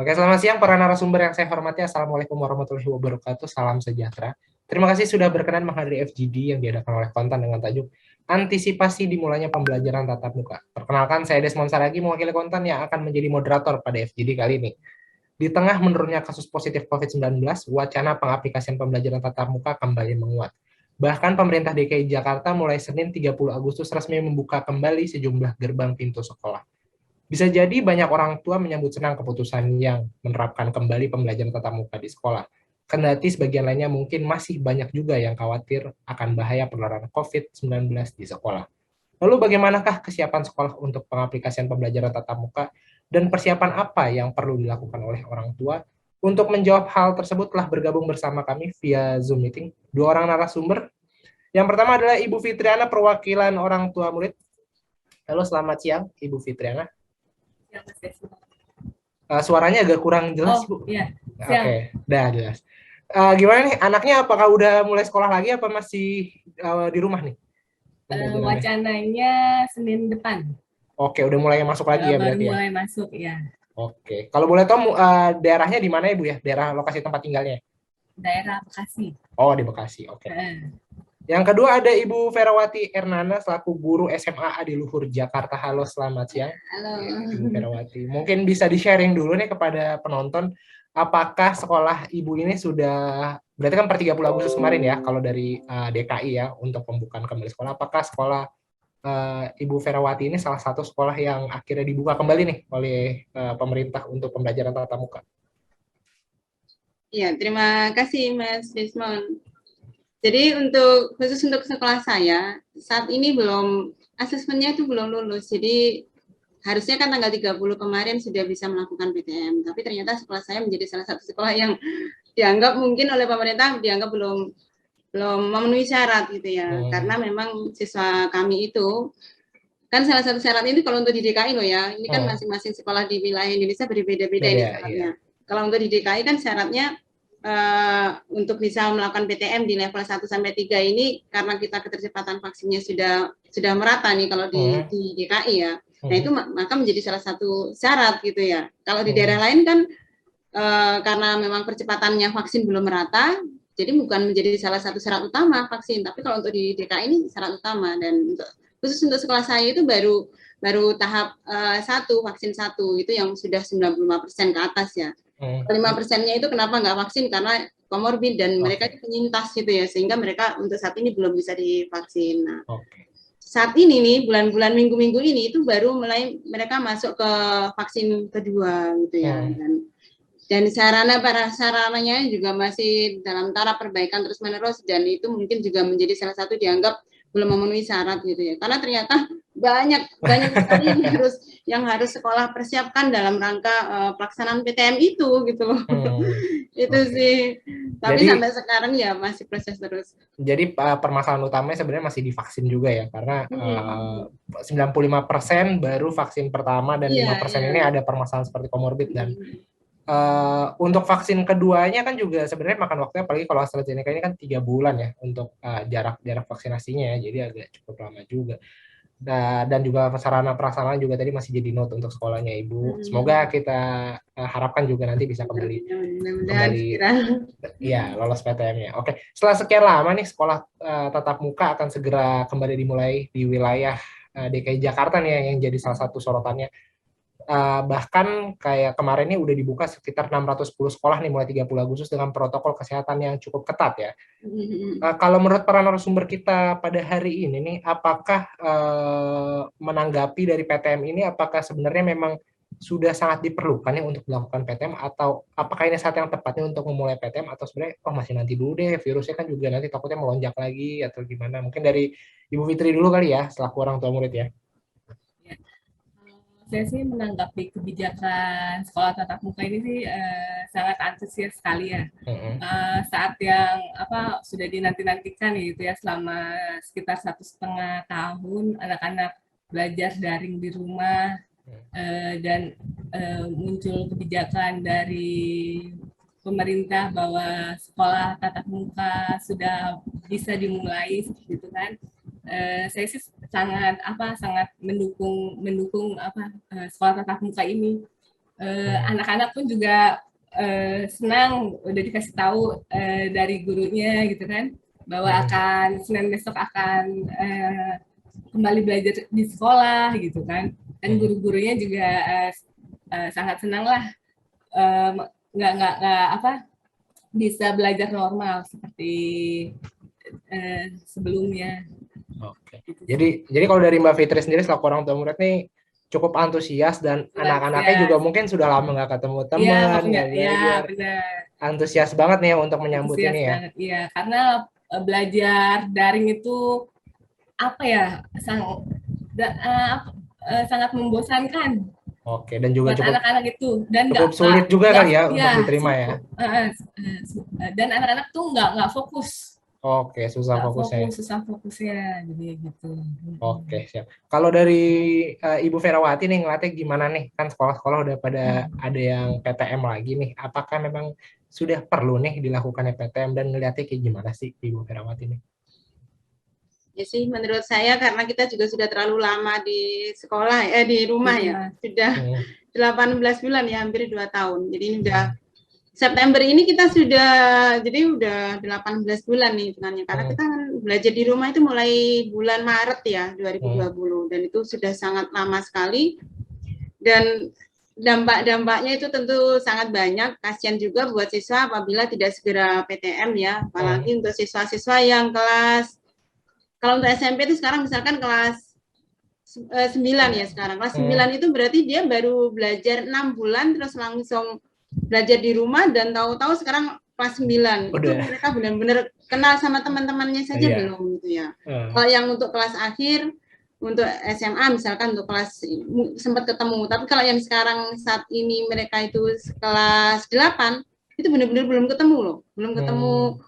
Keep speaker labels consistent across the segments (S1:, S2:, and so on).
S1: Oke, selamat siang para narasumber yang saya hormati. Assalamualaikum warahmatullahi wabarakatuh. Salam sejahtera. Terima kasih sudah berkenan menghadiri FGD yang diadakan oleh Kontan dengan tajuk Antisipasi Dimulainya Pembelajaran Tatap Muka. Perkenalkan, saya Desmond Saragi, mewakili Kontan yang akan menjadi moderator pada FGD kali ini. Di tengah menurunnya kasus positif COVID-19, wacana pengaplikasian pembelajaran tatap muka kembali menguat. Bahkan pemerintah DKI Jakarta mulai Senin 30 Agustus resmi membuka kembali sejumlah gerbang pintu sekolah. Bisa jadi banyak orang tua menyambut senang keputusan yang menerapkan kembali pembelajaran tatap muka di sekolah. Kendati sebagian lainnya mungkin masih banyak juga yang khawatir akan bahaya penularan COVID-19 di sekolah. Lalu bagaimanakah kesiapan sekolah untuk pengaplikasian pembelajaran tatap muka dan persiapan apa yang perlu dilakukan oleh orang tua? Untuk menjawab hal tersebut telah bergabung bersama kami via Zoom meeting dua orang narasumber. Yang pertama adalah Ibu Fitriana, perwakilan orang tua murid. Halo, selamat siang Ibu Fitriana. Suaranya agak kurang jelas, Bu.
S2: Iya,
S1: Oke, udah jelas. Gimana nih, anaknya apakah udah mulai sekolah lagi apa masih di rumah nih pembelajarannya?
S2: Wacananya Senin depan.
S1: Oke, udah mulai masuk lagi ya
S2: Baru
S1: berarti ya.
S2: mulai masuk ya.
S1: Oke, kalau boleh tahu daerahnya di mana ya, Bu ya? Daerah lokasi tempat tinggalnya.
S2: Daerah Bekasi.
S1: Oh, di Bekasi. Oke. Yang kedua ada Ibu Ferawati Ernana selaku guru SMA Adiluhur Jakarta. Halo, selamat siang.
S2: Halo.
S1: Ibu Ferawati. Mungkin bisa di-sharing dulu nih kepada penonton, apakah sekolah Ibu ini sudah, berarti kan per 30 Agustus kemarin ya, kalau dari DKI ya, untuk pembukaan kembali sekolah, apakah sekolah Ibu Ferawati ini salah satu sekolah yang akhirnya dibuka kembali nih oleh pemerintah untuk pembelajaran tatap muka?
S3: Ya, terima kasih Mas Desmond. Jadi khusus untuk sekolah saya, saat ini belum, asesmennya itu belum lulus. Jadi harusnya kan tanggal 30 kemarin sudah bisa melakukan PTM. Tapi ternyata sekolah saya menjadi salah satu sekolah yang dianggap mungkin oleh pemerintah dianggap belum memenuhi syarat gitu ya. Karena memang siswa kami itu, kan salah satu syarat ini kalau untuk di DKI loh ya, ini kan masing-masing sekolah di wilayah Indonesia berbeda-beda ini syaratnya. Iya. Kalau untuk di DKI kan syaratnya untuk bisa melakukan PTM di level 1 sampai 3 ini karena kita ketercepatan vaksinnya sudah merata nih kalau di DKI ya. Nah, itu maka menjadi salah satu syarat gitu ya. Kalau di daerah lain kan karena memang percepatannya vaksin belum merata, jadi bukan menjadi salah satu syarat utama vaksin, tapi kalau untuk di DKI ini syarat utama. Dan khusus untuk sekolah saya itu baru tahap 1, vaksin 1 itu yang sudah 95% ke atas ya. 5%-nya itu kenapa nggak vaksin? Karena komorbid dan mereka penyintas gitu ya, sehingga mereka untuk saat ini belum bisa divaksin. Nah, saat ini nih bulan-bulan minggu-minggu ini itu baru mulai mereka masuk ke vaksin kedua gitu ya. Dan sarananya juga masih dalam taraf perbaikan terus-menerus, dan itu mungkin juga menjadi salah satu dianggap belum memenuhi syarat gitu ya. Karena ternyata banyak sekali yang harus sekolah persiapkan dalam rangka pelaksanaan PTM itu gitu loh. Itu sih. Tapi jadi, sampai sekarang ya masih proses terus.
S1: Jadi permasalahan utamanya sebenarnya masih di vaksin juga ya, karena 95% baru vaksin pertama dan 5% ini ada permasalahan seperti komorbid. Dan untuk vaksin keduanya kan juga sebenarnya makan waktunya, apalagi kalau AstraZeneca ini kan 3 bulan ya untuk jarak vaksinasinya ya, jadi agak cukup lama juga. Dan juga sarana prasarana juga tadi masih jadi note untuk sekolahnya Ibu. Semoga kita harapkan juga nanti bisa kembali ya lolos PTM-nya. Oke, setelah sekian lama nih sekolah tatap muka akan segera kembali dimulai di wilayah DKI Jakarta nih yang jadi salah satu sorotannya. Bahkan kayak kemarin ini udah dibuka sekitar 610 sekolah nih mulai 30 Agustus dengan protokol kesehatan yang cukup ketat ya. Kalau menurut para narasumber kita pada hari ini nih, apakah menanggapi dari PTM ini, apakah sebenarnya memang sudah sangat diperlukan ya untuk melakukan PTM, atau apakah ini saat yang tepatnya untuk memulai PTM, atau sebenarnya masih nanti dulu deh, virusnya kan juga nanti takutnya melonjak lagi atau gimana? Mungkin dari Ibu Fitri dulu kali ya, selaku orang tua murid ya.
S2: Saya sih menanggapi kebijakan sekolah tatap muka ini sih sangat antusias sekali ya. Saat yang sudah dinanti-nantikan gitu ya, selama sekitar 1,5 tahun anak-anak belajar daring di rumah, dan muncul kebijakan dari pemerintah bahwa sekolah tatap muka sudah bisa dimulai gitu kan. Saya sih sangat mendukung sekolah tatap muka ini, Anak-anak pun juga senang udah dikasih tahu dari gurunya gitu kan, bahwa akan Senin besok akan kembali belajar di sekolah gitu kan, dan guru-gurunya juga sangat senang lah, nggak apa, bisa belajar normal seperti sebelumnya.
S1: Oke. Jadi kalau dari Mbak Fitri sendiri selaku orang tua murid nih cukup antusias dan anak-anaknya juga mungkin sudah lama nggak ketemu teman, nggak belajar. Antusias banget nih untuk menyambut ini ya.
S2: Iya, karena belajar daring itu apa ya, sangat membosankan.
S1: Oke, dan juga
S2: buat anak-anak itu, dan
S1: cukup sulit juga kali ya untuk diterima ya.
S2: Dan anak-anak tuh nggak fokus.
S1: Oke, susah
S2: fokusnya, jadi gitu.
S1: Oke, siap. Kalau dari Ibu Ferawati nih ngelatih gimana nih? Kan sekolah-sekolah udah pada ada yang PTM lagi nih. Apakah memang sudah perlu nih dilakukan PTM dan ngeliatnya kayak gimana sih Ibu Ferawati nih?
S3: Ya sih, menurut saya karena kita juga sudah terlalu lama di sekolah, di rumah ya. Sudah 18 bulan ya, hampir 2 tahun. Jadi ini udah September ini kita sudah, jadi udah 18 bulan nih hitungannya. Karena kita kan belajar di rumah itu mulai bulan Maret ya, 2020. Dan itu sudah sangat lama sekali. Dan dampak-dampaknya itu tentu sangat banyak. Kasihan juga buat siswa apabila tidak segera PTM ya. Apalagi untuk siswa-siswa yang kelas, kalau untuk SMP itu sekarang misalkan kelas 9 ya sekarang. Kelas 9 itu berarti dia baru belajar 6 bulan terus langsung belajar di rumah, dan tahu-tahu sekarang kelas 9 itu mereka benar-benar kenal sama teman-temannya saja belum gitu ya. Kalau yang untuk kelas akhir, untuk SMA misalkan untuk kelas sempat ketemu, tapi kalau yang sekarang saat ini mereka itu kelas 8 itu benar-benar belum ketemu loh, belum ketemu.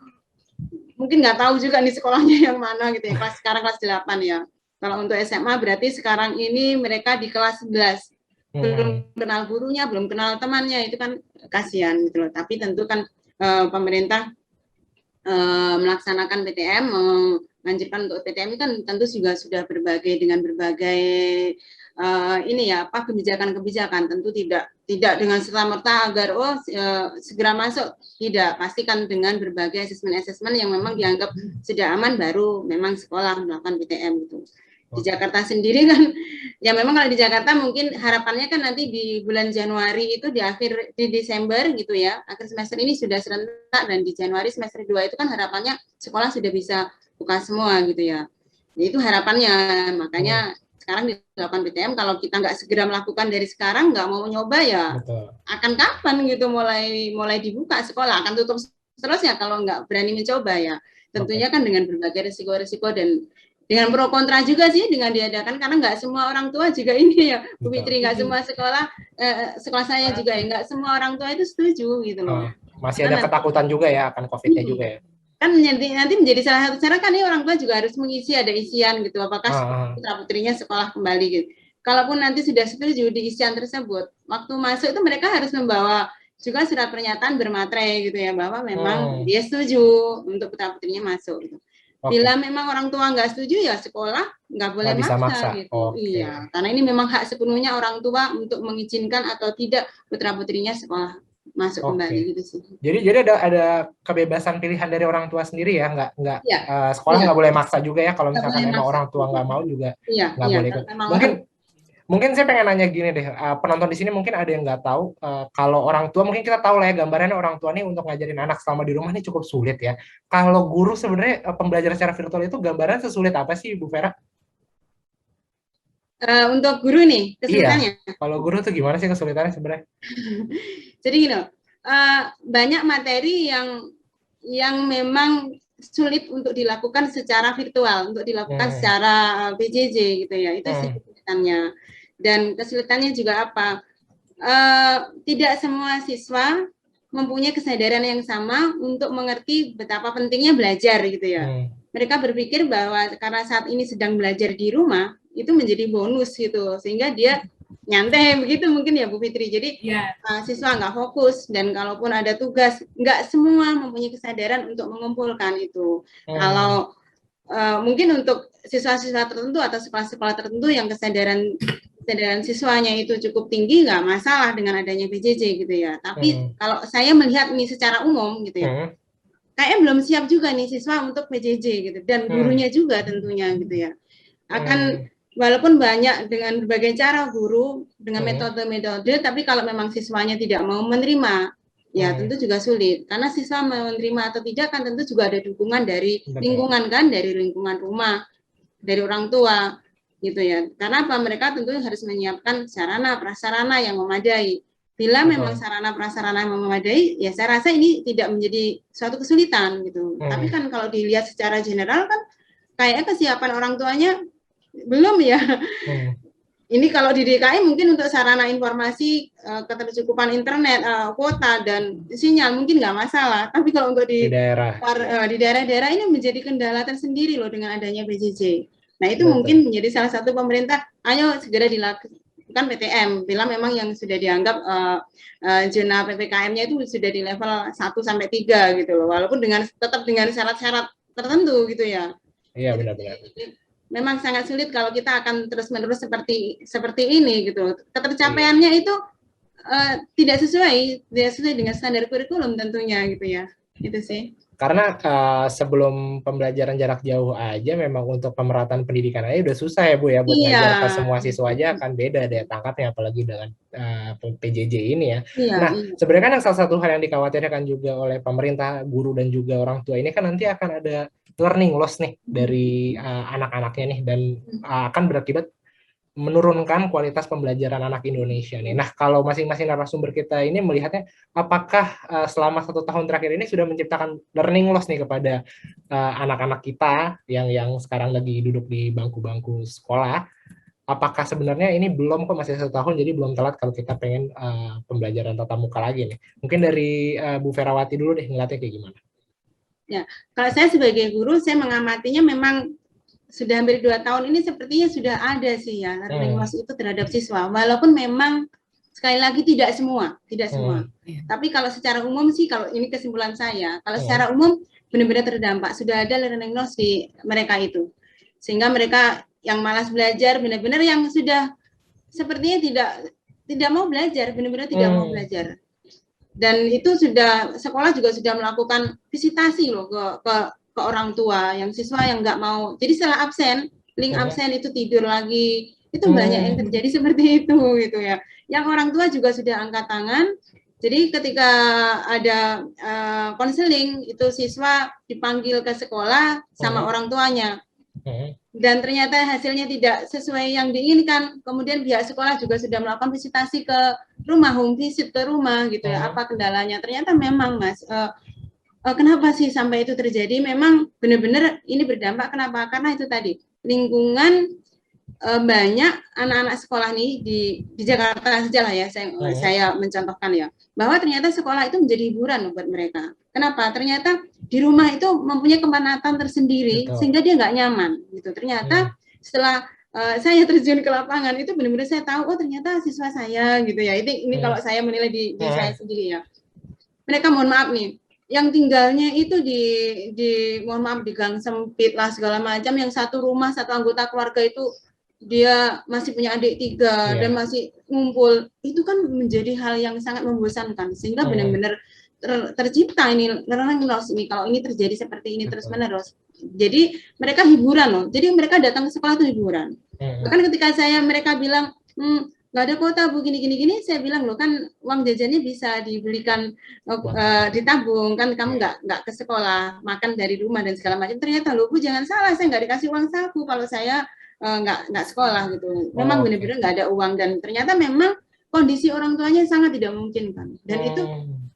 S3: Mungkin nggak tahu juga nih sekolahnya yang mana gitu ya, sekarang kelas 8 ya. Kalau untuk SMA berarti sekarang ini mereka di kelas 11. Belum kenal gurunya, belum kenal temannya, itu kan kasihan gitu loh. Tapi tentu kan pemerintah melaksanakan PTM, menganjurkan untuk PTM kan tentu juga sudah dengan berbagai ini ya, kebijakan-kebijakan. Tentu tidak dengan serta-merta agar segera masuk, tidak, pastikan dengan berbagai asesmen yang memang dianggap sudah aman baru memang sekolah melakukan PTM gitu. Di Jakarta sendiri kan, ya memang kalau di Jakarta mungkin harapannya kan nanti di bulan Januari itu di Desember gitu ya, akhir semester ini sudah serentak, dan di Januari semester 2 itu kan harapannya sekolah sudah bisa buka semua gitu ya. Itu harapannya, makanya sekarang dilakukan PTM. Kalau kita nggak segera melakukan dari sekarang, nggak mau nyoba ya, akan kapan gitu mulai dibuka sekolah, akan tutup terus ya kalau nggak berani mencoba ya. Tentunya kan dengan berbagai risiko-risiko dan dengan pro kontra juga sih dengan diadakan, karena nggak semua orang tua juga ini ya Bu Fitri, nggak semua sekolah saya juga ya, nggak semua orang tua itu setuju gitu loh.
S1: Masih ada ketakutan juga ya akan COVID-nya juga ya.
S3: Kan nanti menjadi salah satu cara kan, orang tua juga harus mengisi, ada isian gitu, apakah putra putrinya sekolah kembali gitu. Kalaupun nanti sudah setuju di isian tersebut, waktu masuk itu mereka harus membawa juga surat pernyataan bermaterai gitu ya, bahwa memang dia setuju untuk putra putrinya masuk gitu. Bila memang orang tua nggak setuju ya sekolah nggak boleh maksa gitu. Iya, karena ini memang hak sepenuhnya orang tua untuk mengizinkan atau tidak putra putrinya sekolah masuk kembali gitu sih.
S1: Jadi ada kebebasan pilihan dari orang tua sendiri ya, nggak sekolah nggak boleh maksa juga ya, kalau misalkan emang orang tua nggak mau juga nggak boleh ikut. Mungkin saya pengen nanya gini deh, penonton di sini mungkin ada yang nggak tahu, kalau orang tua mungkin kita tahu lah ya gambarannya orang tua nih untuk ngajarin anak selama di rumah nih cukup sulit ya. Kalau guru sebenarnya pembelajaran secara virtual itu gambaran sesulit apa sih Bu Vera?
S3: Untuk guru nih kesulitannya?
S1: Iya, kalau guru tuh gimana sih kesulitannya sebenarnya?
S3: Jadi gini, banyak materi yang memang sulit untuk dilakukan secara virtual, untuk dilakukan secara PJJ gitu ya, itu sih kesulitannya. Dan kesulitannya juga apa? Tidak semua siswa mempunyai kesadaran yang sama untuk mengerti betapa pentingnya belajar gitu ya. Mereka berpikir bahwa karena saat ini sedang belajar di rumah, itu menjadi bonus gitu, sehingga dia nyantai begitu mungkin ya Bu Fitri. Jadi siswa nggak fokus, dan kalaupun ada tugas, nggak semua mempunyai kesadaran untuk mengumpulkan itu. Kalau mungkin untuk siswa-siswa tertentu atau sekolah-sekolah tertentu yang kesadaran kesadaran siswanya itu cukup tinggi, nggak masalah dengan adanya PJJ gitu ya. Tapi kalau saya melihat ini secara umum gitu ya, kayaknya belum siap juga nih siswa untuk PJJ gitu, dan gurunya juga tentunya gitu ya. Akan walaupun banyak dengan berbagai cara guru dengan metode-metode, tapi kalau memang siswanya tidak mau menerima, ya tentu juga sulit. Karena siswa menerima atau tidak kan tentu juga ada dukungan dari lingkungan kan, dari lingkungan rumah, dari orang tua gitu ya. Karena apa? Mereka tentu harus menyiapkan sarana prasarana yang memadai. Bila memang sarana prasarana yang memadai, ya saya rasa ini tidak menjadi suatu kesulitan gitu. Tapi kan kalau dilihat secara general kan kayaknya kesiapan orang tuanya belum ya. Ini kalau di DKI mungkin untuk sarana informasi, ketercukupan internet, kuota dan sinyal mungkin nggak masalah. Tapi kalau untuk di daerah-daerah ini menjadi kendala tersendiri loh dengan adanya PJJ. Nah itu mungkin menjadi salah satu pemerintah, ayo segera dilakukan PTM. Bila memang yang sudah dianggap zona PPKM-nya itu sudah di level 1 sampai 3 gitu loh. Walaupun tetap dengan syarat-syarat tertentu gitu ya.
S1: Iya benar-benar.
S3: Memang sangat sulit kalau kita akan terus-menerus seperti ini gitu. Ketercapaiannya itu tidak sesuai dengan standar kurikulum tentunya gitu ya. Itu sih.
S1: Karena sebelum pembelajaran jarak jauh aja memang untuk pemerataan pendidikan aja udah susah ya Bu ya, buat ngajar ke semua siswa aja akan beda daya tangkapnya, apalagi dengan PJJ ini ya. Nah, sebenarnya kan yang salah satu hal yang dikhawatirkan juga oleh pemerintah, guru dan juga orang tua ini kan nanti akan ada learning loss nih dari anak-anaknya nih, dan akan berakibat menurunkan kualitas pembelajaran anak Indonesia nih. Nah, kalau masing-masing narasumber kita ini melihatnya, apakah selama 1 tahun terakhir ini sudah menciptakan learning loss nih kepada anak-anak kita yang sekarang lagi duduk di bangku-bangku sekolah? Apakah sebenarnya ini belum, kok masih 1 tahun, jadi belum telat kalau kita pengen pembelajaran tatap muka lagi nih? Mungkin dari Bu Ferawati dulu deh, ngeliatnya kayak gimana?
S3: Ya, kalau saya sebagai guru, saya mengamatinya memang sudah hampir 2 tahun ini sepertinya sudah ada sih ya learning loss itu terhadap siswa, walaupun memang sekali lagi tidak semua. Tapi kalau secara umum sih, kalau ini kesimpulan saya, kalau secara umum benar-benar terdampak, sudah ada learning loss di mereka itu, sehingga mereka yang malas belajar, benar-benar yang sudah sepertinya tidak mau belajar, benar-benar tidak mau belajar. Dan itu sudah, sekolah juga sudah melakukan visitasi loh ke orang tua, yang siswa yang nggak mau. Jadi setelah absen, link absen itu tidur lagi. Itu banyak yang terjadi seperti itu gitu ya. Yang orang tua juga sudah angkat tangan. Jadi ketika ada konseling, itu siswa dipanggil ke sekolah sama orang tuanya. Dan ternyata hasilnya tidak sesuai yang diinginkan. Kemudian pihak sekolah juga sudah melakukan visitasi ke rumah, home visit ke rumah gitu ya. Apa kendalanya? Ternyata memang Mas, kenapa sih sampai itu terjadi? Memang benar-benar ini berdampak. Kenapa? Karena itu tadi, lingkungan banyak anak-anak sekolah nih di Jakarta saja lah ya, saya mencontohkan ya, bahwa ternyata sekolah itu menjadi hiburan buat mereka. Kenapa? Ternyata di rumah itu mempunyai kepenatan tersendiri. Betul. Sehingga dia nggak nyaman gitu. Ternyata setelah saya terjun ke lapangan itu benar-benar saya tahu, oh ternyata siswa saya gitu ya. Ini kalau saya menilai di saya sendiri ya. Mereka mohon maaf nih, yang tinggalnya itu mohon maaf di gang sempit lah segala macam, yang satu rumah satu anggota keluarga itu dia masih punya adik 3 dan masih ngumpul, itu kan menjadi hal yang sangat membosankan, sehingga benar-benar tercipta ini learning loss ini kalau ini terjadi seperti ini terus menerus. Jadi mereka hiburan loh, jadi mereka datang ke sekolah itu hiburan. Bahkan ketika mereka bilang nggak ada kuota Bu, gini, saya bilang loh, kan uang jajannya bisa dibelikan, ditabung kan, kamu nggak ke sekolah, makan dari rumah dan segala macam. Ternyata loh Bu, jangan salah, saya nggak dikasih uang saku kalau saya nggak sekolah gitu. Memang benar-benar nggak ada uang, dan ternyata memang kondisi orang tuanya sangat tidak memungkinkan. Dan itu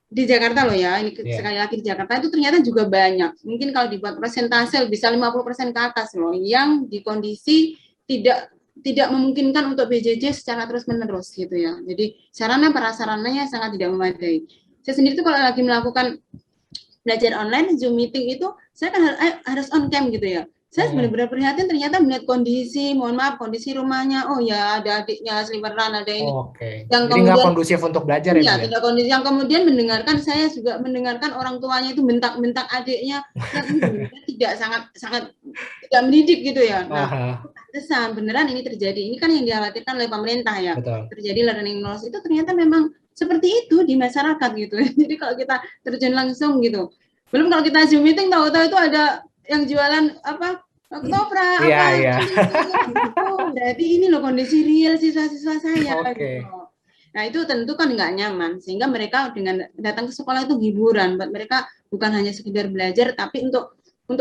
S3: di Jakarta loh ya, ini sekali lagi di Jakarta itu ternyata juga banyak. Mungkin kalau dibuat persentase bisa 50% ke atas loh yang di kondisi tidak memungkinkan untuk BJJ secara terus-menerus gitu ya. Jadi sarana prasarananya sangat tidak memadai. Saya sendiri tuh kalau lagi melakukan belajar online, Zoom meeting itu, saya kan harus on cam gitu ya. Saya benar-benar prihatin ternyata melihat kondisi, mohon maaf, kondisi rumahnya. Oh ya, ada adiknya seliweran, ada ini.
S1: Yang
S3: Jadi
S1: kemudian nggak kondusif untuk belajar ya, Bu?
S3: Tidak kondusif. Yang kemudian mendengarkan, saya juga mendengarkan orang tuanya itu bentak-bentak adiknya yang tidak sangat tidak mendidik gitu ya. Nah, pantesan beneran ini terjadi. Ini kan yang dikhawatirkan oleh pemerintah ya.
S1: Betul.
S3: Terjadi learning loss itu ternyata memang seperti itu di masyarakat gitu. Jadi kalau kita terjun langsung gitu. Belum kalau kita Zoom meeting tahu-tahu itu ada yang jualan apa? Ketoprak apa? Berarti ini loh kondisi real siswa-siswa saya. Gitu. Nah itu tentu kan nggak nyaman, sehingga mereka dengan datang ke sekolah itu hiburan, buat mereka bukan hanya sekedar belajar, tapi untuk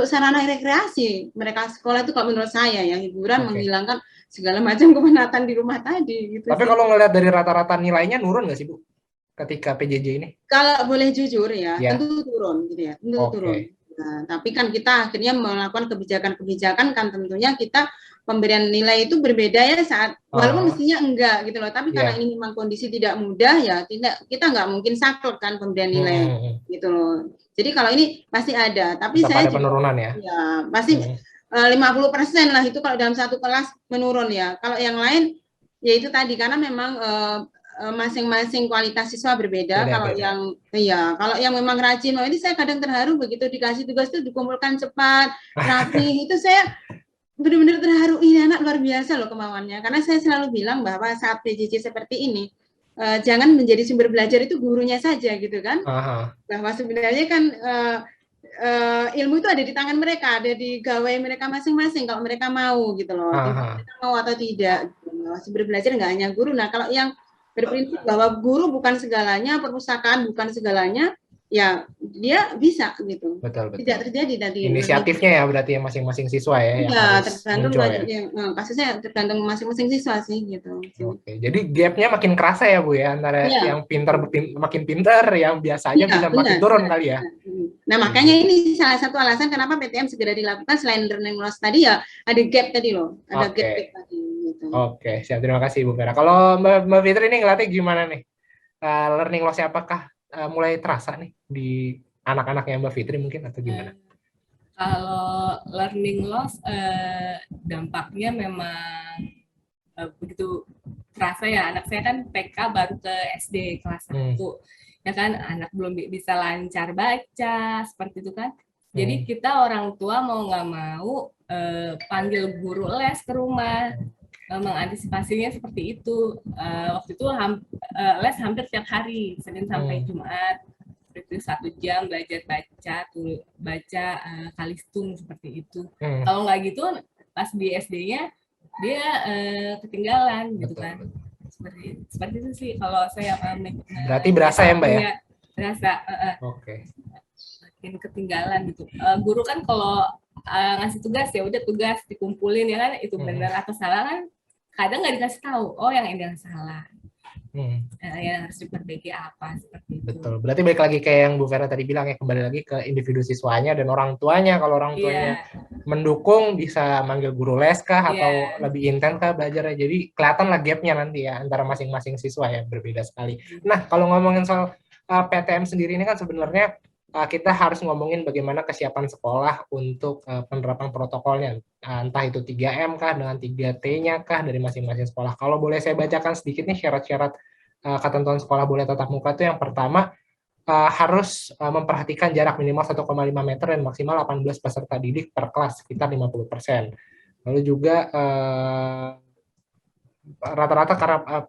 S3: sarana rekreasi. Mereka sekolah itu kalau menurut saya ya hiburan, menghilangkan segala macam kepenatan di rumah tadi. Gitu.
S1: Tapi kalau ngelihat dari rata-rata nilainya nurun nggak sih, Bu? Ketika PJJ ini?
S3: Kalau boleh jujur ya, tentu turun, gitu ya, tentu turun. Nah, tapi kan kita akhirnya melakukan kebijakan-kebijakan kan tentunya kita pemberian nilai itu berbeda ya saat walaupun mestinya enggak gitu loh, tapi karena ini memang kondisi tidak mudah ya kita nggak mungkin saklek kan pemberian nilai gitu loh. Jadi kalau ini pasti ada, tapi
S1: tetap
S3: saya
S1: ada penurunan ya.
S3: Ya pasti 50% lah itu kalau dalam satu kelas menurun ya. Kalau yang lain ya itu tadi karena memang masing-masing kualitas siswa berbeda. Kalau yang memang rajin, ini saya kadang terharu begitu dikasih tugas itu dikumpulkan cepat, rapi. Itu saya benar-benar terharu, ini anak luar biasa loh kemauannya. Karena saya selalu bilang bahwa saat PJJ seperti ini, jangan menjadi sumber belajar itu gurunya saja gitu kan. Bahwa sebenarnya kan ilmu itu ada di tangan mereka, ada di gawai mereka masing-masing kalau mereka mau gitu loh. Mereka mau atau tidak. Sumber belajar nggak hanya guru. Nah kalau yang berprinsip bahwa guru bukan segalanya, perpustakaan bukan segalanya, ya dia bisa gitu.
S1: Betul.
S3: Tidak terjadi tadi.
S1: Inisiatifnya ya berarti yang masing-masing siswa ya.
S3: Iya, tergantung kasusnya tergantung masing-masing siswa sih gitu.
S1: Oke, jadi gapnya makin kerasa ya Bu ya antara yang pintar makin pintar, yang biasanya bisa makin turun kali ya.
S3: Nah makanya ini salah satu alasan kenapa PTM segera dilakukan selain learning loss tadi ya ada gap tadi loh, ada gap tadi. Gitu.
S1: Oke, siap, terima kasih Bu Vera. Kalau Mbak Fitri ini ngelatih gimana nih? Learning loss apakah mulai terasa nih di anak-anaknya Mbak Fitri mungkin atau gimana?
S2: Kalau learning loss dampaknya memang begitu terasa ya. Anak saya kan PK baru ke SD kelas 1. Ya kan anak belum bisa lancar baca seperti itu kan. Jadi kita orang tua mau nggak mau panggil guru les ke rumah. Mengantisipasinya seperti itu. Waktu itu les hampir tiap hari, Senin sampai Jumat. Itu 1 jam belajar baca kalistung seperti itu. Kalau nggak gitu, pas di SD-nya dia ketinggalan gitu kan. Seperti itu sih kalau saya
S1: berarti berasa ya Mbak ya?
S2: Berasa. Makin ketinggalan gitu. Guru kan kalau ngasih tugas ya udah tugas dikumpulin ya kan, itu benar atau salah kan kadang nggak dikasih tahu, oh yang ini yang salah, yang harus diperbaiki apa seperti itu.
S1: Betul, berarti balik lagi kayak yang Bu Vera tadi bilang ya, kembali lagi ke individu siswanya dan orang tuanya. Kalau orang tuanya mendukung bisa manggil guru les kah atau lebih intens kah belajarnya, jadi kelihatan lah gapnya nanti ya antara masing-masing siswa ya, berbeda sekali. Nah kalau ngomongin soal PTM sendiri ini kan sebenarnya kita harus ngomongin bagaimana kesiapan sekolah untuk penerapan protokolnya, entah itu 3M kah dengan 3T-nya kah dari masing-masing sekolah. Kalau boleh saya bacakan sedikit nih syarat-syarat ketentuan sekolah boleh tatap muka itu. Yang pertama harus memperhatikan jarak minimal 1,5 meter dan maksimal 18 peserta didik per kelas, sekitar 50%. Lalu juga rata-rata karena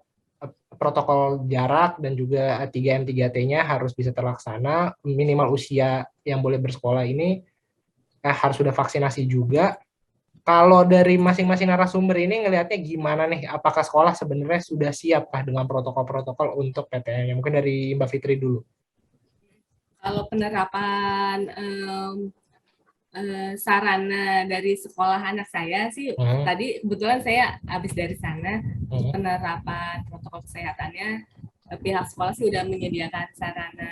S1: protokol jarak dan juga 3M 3T-nya harus bisa terlaksana. Minimal usia yang boleh bersekolah ini harus sudah vaksinasi juga. Kalau dari masing-masing narasumber ini ngelihatnya gimana nih? Apakah sekolah sebenarnya sudah siapkah dengan protokol-protokol untuk PTM-nya? Mungkin dari Mbak Fitri dulu.
S2: Kalau penerapan sarana dari sekolah anak saya sih, tadi kebetulan saya habis dari sana, penerapan protokol kesehatannya, pihak sekolah sih udah menyediakan sarana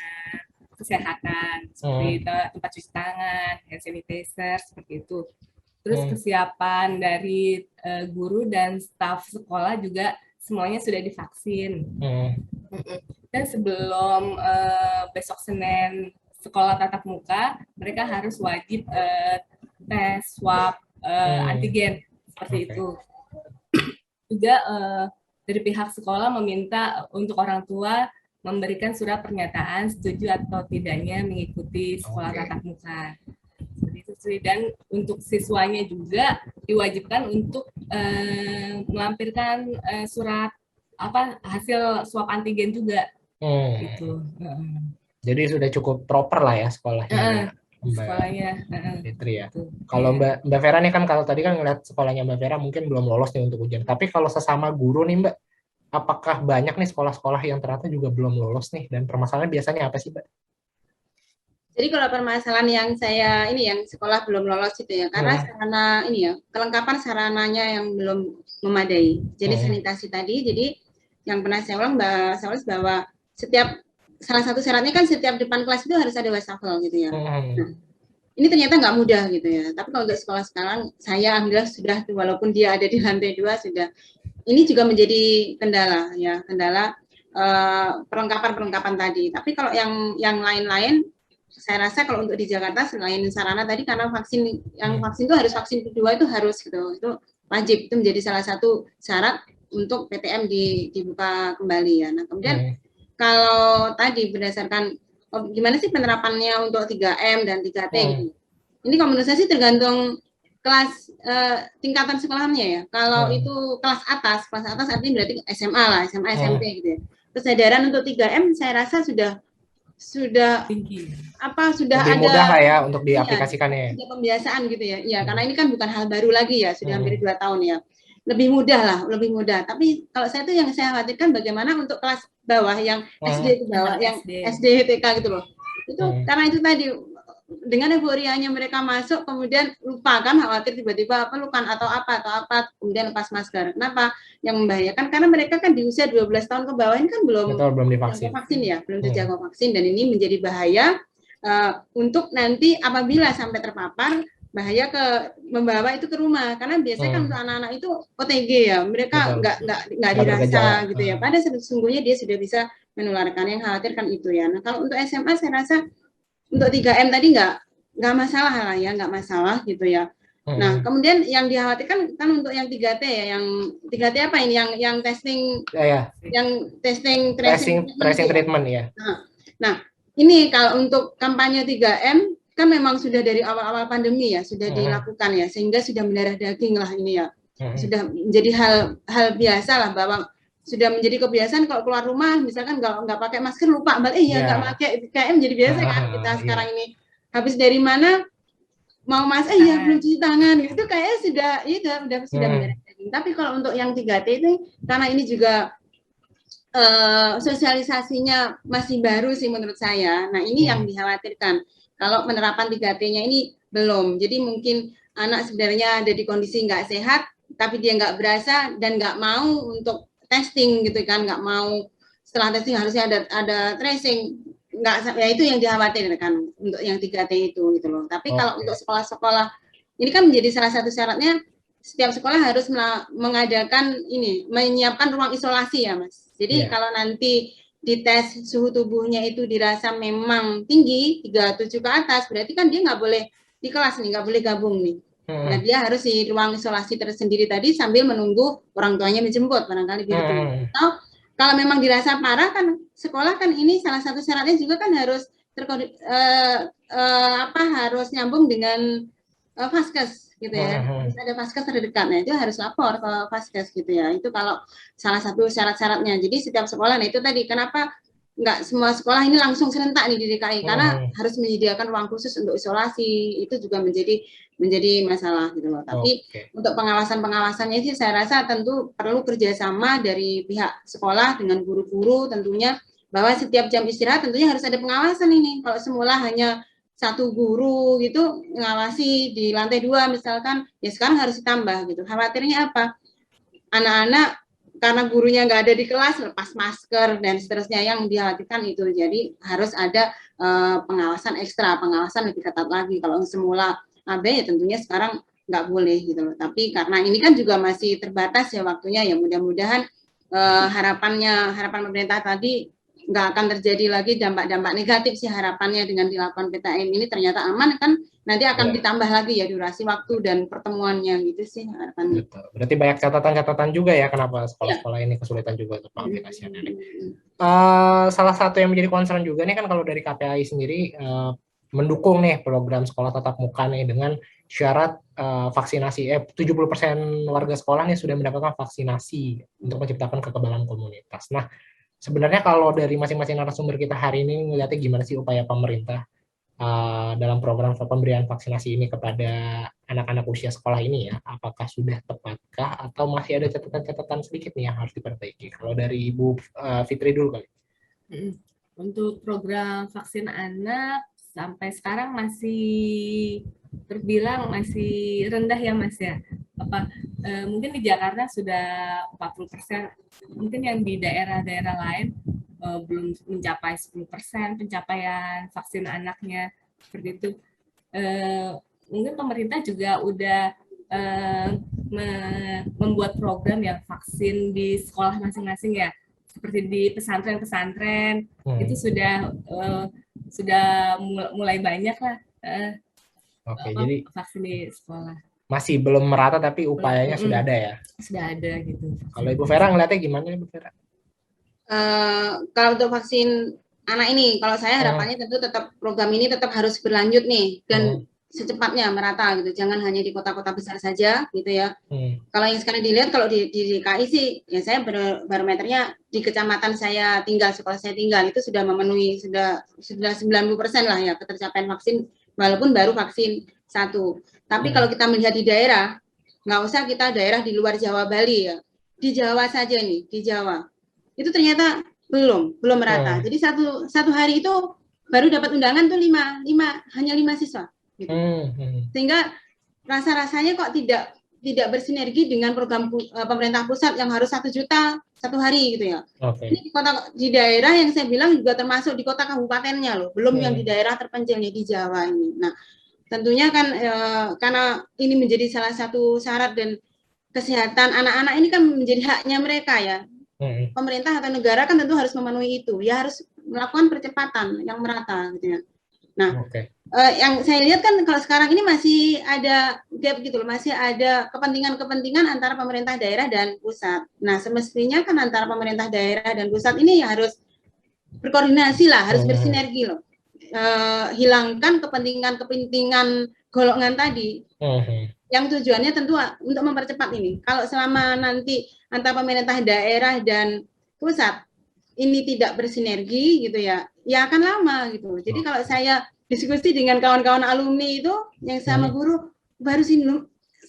S2: kesehatan, seperti tempat cuci tangan, hand sanitizer, seperti itu. Terus kesiapan dari guru dan staf sekolah juga semuanya sudah divaksin. Dan sebelum besok Senin sekolah tatap muka, mereka harus wajib tes swab antigen seperti itu. Juga dari pihak sekolah meminta untuk orang tua memberikan surat pernyataan setuju atau tidaknya mengikuti sekolah tatap muka. Seperti itu sih. Dan untuk siswanya juga diwajibkan untuk melampirkan surat hasil swab antigen juga. Gitu.
S1: Jadi sudah cukup proper lah ya sekolahnya.
S2: Sekolahnya.
S1: Fitri ya. Kalau Mbak Vera nih kan kalau tadi kan ngeliat sekolahnya Mbak Vera mungkin belum lolos nih untuk ujian. Tapi kalau sesama guru nih Mbak, apakah banyak nih sekolah-sekolah yang ternyata juga belum lolos nih, dan permasalahan biasanya apa sih Mbak?
S3: Jadi kalau permasalahan yang yang sekolah belum lolos itu ya, karena sarana kelengkapan sarananya yang belum memadai. Jadi sanitasi tadi, jadi yang pernah saya ulang bahwa salah satu syaratnya kan setiap depan kelas itu harus ada wastafel gitu ya. Nah, ini ternyata nggak mudah gitu ya. Tapi kalau untuk sekolah sekarang, saya alhamdulillah sudah, walaupun dia ada di lantai 2 sudah. Ini juga menjadi kendala perlengkapan tadi. Tapi kalau yang lain-lain, saya rasa kalau untuk di Jakarta selain sarana tadi, karena vaksin itu harus vaksin kedua itu harus gitu, itu wajib, itu menjadi salah satu syarat untuk PTM dibuka kembali ya. Nah kemudian kalau tadi berdasarkan gimana sih penerapannya untuk 3M dan 3T gitu. Ini kalau menurut saya sih tergantung kelas tingkatan sekolahnya ya. Kalau itu kelas atas artinya berarti SMA lah, SMA SMP gitu ya. Kesadaran untuk 3M saya rasa sudah
S2: tinggi.
S3: Sudah
S1: lebih
S3: ada
S1: mudah lah ya untuk diaplikasikannya.
S3: Sudah pembiasaan gitu ya. Ya, karena ini kan bukan hal baru lagi ya, sudah hampir 2 tahun ya. Lebih mudah. Tapi kalau saya tuh yang saya khawatirkan bagaimana untuk kelas bawah yang SD ke bawah, yang SD TK gitu loh. Itu karena itu tadi dengan euforianya mereka masuk kemudian lupa kan, khawatir tiba-tiba pelukan atau apa kemudian lepas masker. Kenapa? Yang membahayakan karena mereka kan di usia 12 tahun ke bawah ini kan belum
S1: divaksin
S3: ya, belum terjangkau vaksin, dan ini menjadi bahaya untuk nanti apabila sampai terpapar, bahaya membawa itu ke rumah, karena biasanya kan untuk anak-anak itu OTG ya, mereka nggak dirasa gitu ya, pada sesungguhnya dia sudah bisa menularkan. Yang khawatirkan itu ya. Nah kalau untuk SMA saya rasa untuk 3M tadi nggak masalah lah ya, nggak masalah gitu ya. Nah kemudian yang dikhawatirkan kan untuk yang 3T ya, yang 3T apa ini, yang testing yang tracing
S1: treatment ya.
S3: Nah ini kalau untuk kampanye 3M kan memang sudah dari awal-awal pandemi ya sudah dilakukan ya, sehingga sudah mendarah daging lah ini ya. Sudah menjadi hal biasa lah, bahwa sudah menjadi kebiasaan kalau keluar rumah misalkan nggak pakai masker lupa nggak pakai 3M, jadi biasa kan kita sekarang ini habis dari mana mau belum cuci tangan gitu, kayaknya sudah mendarah daging. Tapi kalau untuk yang 3T itu karena ini juga sosialisasinya masih baru sih menurut saya. Nah ini yang dikhawatirkan kalau penerapan 3T-nya ini belum. Jadi mungkin anak sebenarnya ada di kondisi nggak sehat, tapi dia nggak berasa dan nggak mau untuk testing gitu kan, nggak mau setelah testing harusnya ada tracing, nggak, ya itu yang dikhawatirkan untuk yang 3T itu gitu loh. Tapi kalau untuk sekolah-sekolah ini kan menjadi salah satu syaratnya, setiap sekolah harus mengadakan menyiapkan ruang isolasi ya Mas. Jadi kalau nanti dites suhu tubuhnya itu dirasa memang tinggi 37 ke atas, berarti kan dia nggak boleh di kelas nih, nggak boleh gabung nih. Nah dia harus di ruang isolasi tersendiri tadi sambil menunggu orang tuanya menjemput barangkali gitu. Atau kalau memang dirasa parah kan sekolah kan ini salah satu syaratnya juga kan harus harus nyambung dengan Vaskes gitu ya. Harus ada Vaskes terdekat, nah itu harus lapor ke Vaskes gitu ya. Itu kalau salah satu syarat-syaratnya. Jadi setiap sekolah, nah itu tadi kenapa nggak semua sekolah ini langsung serentak nih di DKI, karena harus menyediakan ruang khusus untuk isolasi, itu juga menjadi masalah gitu loh. Tapi untuk pengawasannya sih saya rasa tentu perlu kerjasama dari pihak sekolah dengan guru-guru tentunya, bahwa setiap jam istirahat tentunya harus ada pengawasan ini. Kalau semula hanya satu guru gitu ngawasi di lantai 2 misalkan, ya sekarang harus ditambah gitu. Khawatirnya apa? Anak-anak karena gurunya nggak ada di kelas lepas masker dan seterusnya, yang dikhawatirkan itu. Jadi harus ada pengawasan ekstra, pengawasan lebih ketat lagi. Kalau semula AB ya tentunya sekarang nggak boleh gitu loh. Tapi karena ini kan juga masih terbatas ya waktunya, ya mudah-mudahan harapan pemerintah tadi nggak akan terjadi lagi dampak-dampak negatif sih harapannya dengan dilakukan PTM ini ternyata aman kan nanti akan ditambah lagi ya durasi waktu dan pertemuannya gitu sih harapannya.
S1: Betul. Berarti banyak catatan-catatan juga ya kenapa sekolah-sekolah ini kesulitan juga untuk mengaplikasikannya. Salah satu yang menjadi concern juga nih kan kalau dari KPAI sendiri mendukung nih program sekolah tatap muka nih dengan syarat vaksinasi 70% warga sekolah nih sudah mendapatkan vaksinasi untuk menciptakan kekebalan komunitas. Nah, sebenarnya kalau dari masing-masing narasumber kita hari ini melihatnya gimana sih upaya pemerintah dalam program pemberian vaksinasi ini kepada anak-anak usia sekolah ini ya, apakah sudah tepatkah atau masih ada catatan-catatan sedikit nih yang harus diperbaiki? Kalau dari Ibu Fitri dulu kali.
S2: Untuk program vaksin anak sampai sekarang masih terbilang masih rendah ya Mas ya. Mungkin di Jakarta sudah 40%, mungkin yang di daerah-daerah lain belum mencapai 10% pencapaian vaksin anaknya seperti itu. Mungkin pemerintah juga udah membuat program yang vaksin di sekolah masing-masing ya, seperti di pesantren-pesantren itu sudah mulai banyak lah.
S1: Jadi
S2: vaksin di sekolah.
S1: Masih belum merata tapi upayanya sudah ada ya.
S2: Sudah ada gitu.
S1: Kalau Ibu Vera ngeliatnya gimana Ibu Vera?
S3: Kalau untuk vaksin anak ini, kalau saya harapannya tentu tetap program ini tetap harus berlanjut nih dan secepatnya merata gitu. Jangan hanya di kota-kota besar saja gitu ya. Kalau yang sekarang dilihat kalau di DKI sih, ya saya barometernya di kecamatan saya tinggal, sekolah saya tinggal itu sudah memenuhi sudah 90% lah ya ketercapaian vaksin walaupun baru vaksin 1. Tapi kalau kita melihat di daerah, nggak usah kita daerah di luar Jawa Bali ya, di Jawa saja nih, di Jawa itu ternyata belum merata. Jadi satu hari itu baru dapat undangan tuh hanya 5 siswa gitu. Sehingga rasa-rasanya kok tidak bersinergi dengan program pemerintah pusat yang harus 1 juta satu hari gitu ya. Ini di daerah yang saya bilang juga termasuk di kota kabupatennya loh, belum yang di daerah terpencilnya di Jawa ini. Nah, tentunya kan karena ini menjadi salah satu syarat dan kesehatan anak-anak ini kan menjadi haknya mereka ya. Pemerintah atau negara kan tentu harus memenuhi itu, ya harus melakukan percepatan yang merata gitu ya. Nah, yang saya lihat kan kalau sekarang ini masih ada gap gitu loh, masih ada kepentingan-kepentingan antara pemerintah daerah dan pusat. Nah, semestinya kan antara pemerintah daerah dan pusat ini ya harus berkoordinasi lah, harus bersinergi loh. Hilangkan kepentingan golongan tadi. Yang tujuannya tentu untuk mempercepat ini. Kalau selama nanti antara pemerintah daerah dan pusat ini tidak bersinergi gitu ya, ya akan lama gitu. Jadi kalau saya diskusi dengan kawan-kawan alumni itu yang sama guru baru sini,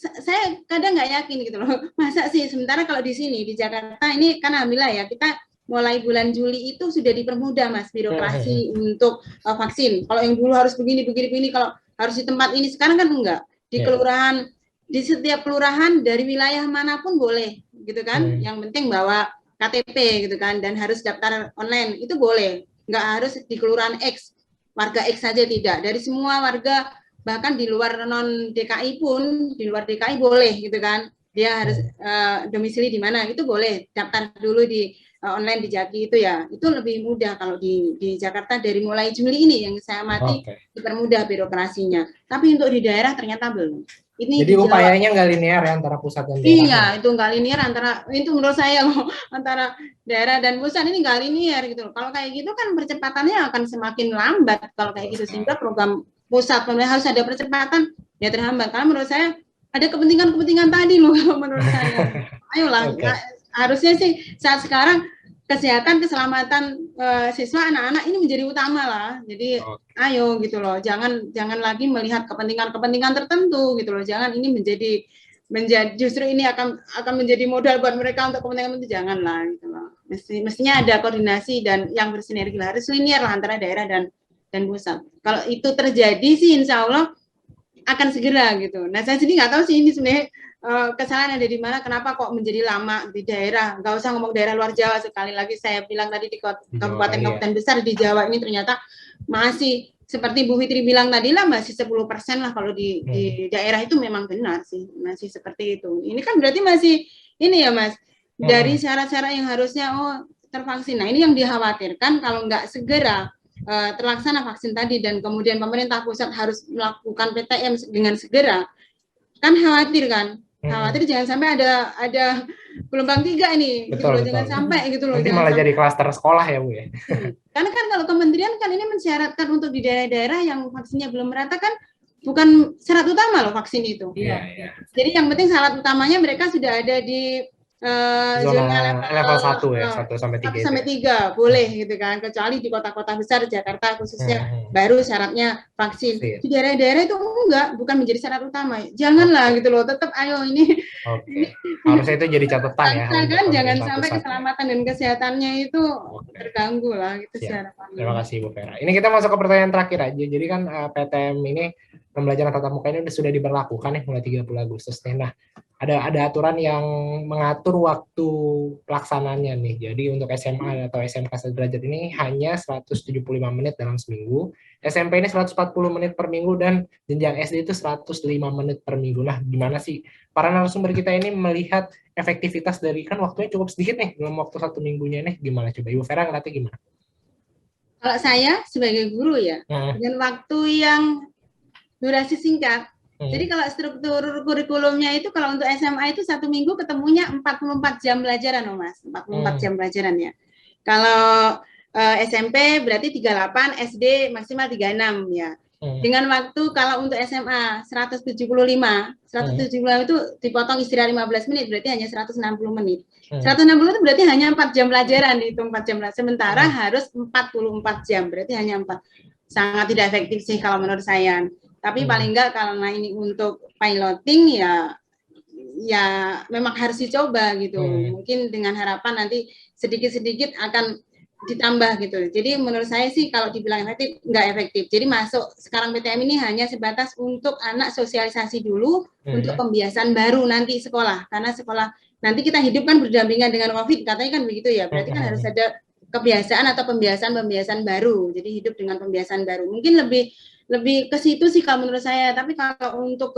S3: saya kadang nggak yakin gitu loh. Masa sih sementara kalau di sini di Jakarta ini kan alhamdulillah ya kita mulai bulan Juli itu sudah dipermudah Mas birokrasi untuk vaksin. Kalau yang dulu harus begini, kalau harus di tempat ini sekarang kan enggak. Di kelurahan, di setiap kelurahan dari wilayah manapun boleh gitu kan. Yang penting bawa KTP gitu kan dan harus daftar online itu boleh. Enggak harus di kelurahan X, warga X saja tidak. Dari semua warga bahkan di luar non DKI pun, di luar DKI boleh gitu kan. Dia harus domisili di mana itu boleh daftar dulu di online di Jaki itu ya, itu lebih mudah kalau di Jakarta dari mulai Juli ini yang saya amati dipermudah birokrasinya. Tapi untuk di daerah ternyata belum.
S1: Ini jadi upayanya nggak linear ya antara pusat dan daerah.
S3: Iya, itu nggak linear itu menurut saya loh antara daerah dan pusat ini nggak linear gitu. Kalau kayak gitu kan percepatannya akan semakin lambat kalau kayak gitu sehingga program pusat pemerintah harus ada percepatan ya terhambat. Karena menurut saya ada kepentingan tadi loh menurut saya. Ayolah, harusnya sih saat sekarang kesehatan keselamatan siswa anak-anak ini menjadi utama lah. Jadi ayo gitu loh, jangan lagi melihat kepentingan tertentu gitu loh. Jangan ini menjadi justru ini akan menjadi modal buat mereka untuk kepentingan itu, janganlah gitu loh. Mestinya ada koordinasi dan yang bersinergi lah, harus linear lah antara daerah dan pusat. Kalau itu terjadi sih insya Allah akan segera gitu. Nah saya sendiri nggak tahu sih ini sebenarnya kesalahan ada di mana, kenapa kok menjadi lama di daerah, nggak usah ngomong daerah luar Jawa, sekali lagi saya bilang tadi di kabupaten-kabupaten besar di Jawa ini ternyata masih seperti Bu Fitri bilang tadi lah, masih 10% lah kalau di daerah itu memang benar sih, masih seperti itu. Ini kan berarti masih ini ya Mas, dari syarat-syarat yang harusnya tervaksin. Nah, ini yang dikhawatirkan kalau nggak segera terlaksana vaksin tadi dan kemudian pemerintah pusat harus melakukan PTM dengan segera, kan khawatir jangan sampai ada gelombang 3 ini, gitu loh, jangan sampai gitu loh.
S1: Nanti malah jadi klaster sekolah ya Bu ya.
S3: Karena kan kalau kementerian kan ini mensyaratkan untuk di daerah-daerah yang vaksinnya belum merata kan bukan syarat utama loh vaksin itu.
S1: Iya.
S3: Jadi yang penting syarat utamanya mereka sudah ada di
S1: zona level 1 ya, 1 sampai 3.
S3: 1 sampai 3 boleh gitu kan, kecuali di kota-kota besar Jakarta khususnya baru syaratnya vaksin. Di daerah-daerah itu bukan menjadi syarat utama. Janganlah gitu loh, tetap ayo ini.
S1: Harusnya itu jadi catatan ya.
S3: Kan jangan sampai keselamatan dan kesehatannya itu terganggu lah gitu secara.
S1: Terima kasih Bu Vera. Ini kita masuk ke pertanyaan terakhir aja. Jadi kan PTM ini, pembelajaran tatap muka ini sudah diberlakukan ya mulai 30 Agustus. Nah, ada aturan yang mengatur waktu pelaksananya nih. Jadi untuk SMA atau SMK sederajat ini hanya 175 menit dalam seminggu, SMP ini 140 menit per minggu, dan jenjang SD itu 105 menit per minggu. Nah, gimana sih para narasumber kita ini melihat efektivitas dari, kan waktunya cukup sedikit nih dalam waktu 1 minggunya nih, gimana coba Ibu Vera ngeliatnya gimana?
S3: Kalau saya sebagai guru ya, dengan waktu yang durasi singkat. Jadi kalau struktur kurikulumnya itu kalau untuk SMA itu 1 minggu ketemunya 44 jam pelajaran loh Mas, 44 jam pelajaran ya. Kalau SMP berarti 38, SD maksimal 36 ya. Dengan waktu kalau untuk SMA 175 itu dipotong istirahat 15 menit berarti hanya 160 menit. 160 itu berarti hanya 4 jam pelajaran, itu 4 jam pelajaran. Sementara harus 44 jam, berarti hanya 4. Sangat tidak efektif sih kalau menurut saya. Tapi paling enggak karena ini untuk piloting ya memang harus dicoba gitu. Mungkin dengan harapan nanti sedikit-sedikit akan ditambah gitu. Jadi menurut saya sih kalau dibilang efektif, enggak efektif. Jadi masuk sekarang PTM ini hanya sebatas untuk anak sosialisasi dulu untuk pembiasaan baru nanti sekolah. Karena sekolah nanti kita hidup kan berdampingan dengan COVID, katanya kan begitu ya. Berarti kan harus ada kebiasaan atau pembiasaan baru. Jadi hidup dengan pembiasaan baru. Mungkin lebih ke situ sih kalau menurut saya. Tapi kalau untuk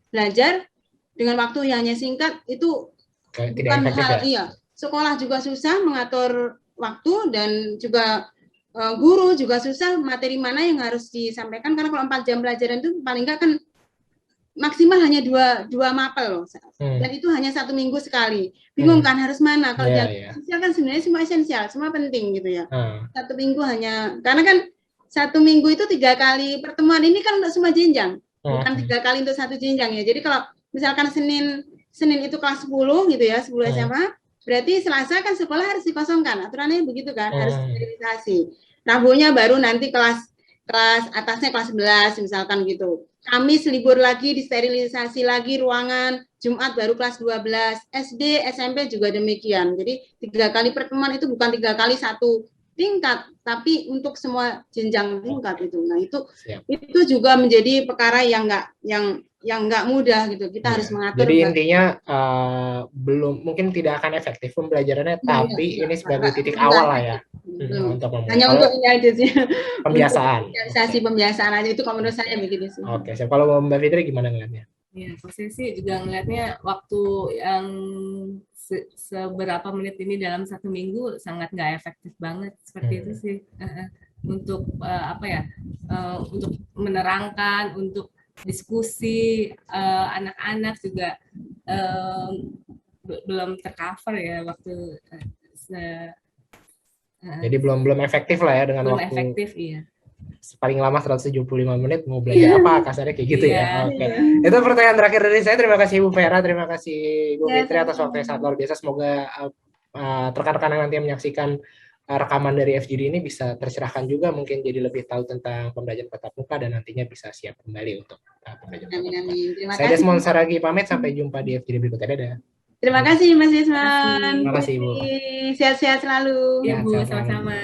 S3: belajar dengan waktu yang hanya singkat itu bukan hal sekolah juga susah mengatur waktu dan juga guru juga susah materi mana yang harus disampaikan karena kalau 4 jam pelajaran itu paling enggak kan maksimal hanya dua mapel loh. Dan itu hanya 1 minggu sekali. Bingung kan harus mana? Kalau esensial kan sebenarnya semua esensial, semua penting gitu ya. 1 minggu hanya karena kan 1 minggu itu 3 kali pertemuan ini kan untuk semua jenjang, bukan 3 kali untuk 1 jenjang ya. Jadi kalau misalkan Senin itu kelas 10 gitu ya, 10 SMA, berarti Selasa kan sekolah harus dikosongkan, aturannya begitu kan, harus sterilisasi. Rabunya baru nanti kelas atasnya kelas 11 misalkan gitu. Kamis libur lagi, disterilisasi lagi ruangan, Jumat baru kelas 12, SD, SMP juga demikian. Jadi 3 kali pertemuan itu bukan 3 kali 1 tingkat, tapi untuk semua jenjang tingkat itu. Nah itu juga menjadi perkara yang nggak mudah gitu. Kita harus mengatur.
S1: Jadi intinya belum mungkin tidak akan efektif pembelajarannya, tapi ini sebagai titik awal lah ya.
S3: Hanya untuk ini aja sih.
S1: Pembiasaan
S3: aja itu kalau menurut saya begitu sih.
S1: Oke, kalau Mbak Fitri gimana ngeliatnya?
S2: Ya, saya sih juga ngelihatnya waktu yang seberapa menit ini dalam 1 minggu sangat nggak efektif banget seperti itu sih untuk untuk menerangkan, untuk diskusi anak-anak juga belum tercover ya waktu.
S1: Jadi belum efektif lah ya dengan
S2: belum
S1: waktu.
S2: Efektif iya.
S1: Paling lama 175 menit mau belajar apa kasarnya kayak gitu ya. Oke. Itu pertanyaan terakhir dari saya. Terima kasih Ibu Vera, terima kasih Ibu Fitri atas waktunya sangat luar biasa. Semoga rekan-rekan yang nanti menyaksikan rekaman dari FGD ini bisa tercerahkan juga, mungkin jadi lebih tahu tentang pembelajaran tatap muka dan nantinya bisa siap kembali untuk pembelajaran tatap muka. Saya Desmond Saragi pamit, sampai jumpa di FGD berikutnya. Dadah.
S3: Terima kasih Mas Desmond.
S1: Terima kasih Ibu.
S3: Sehat-sehat selalu.
S2: Ya Bu, sama-sama.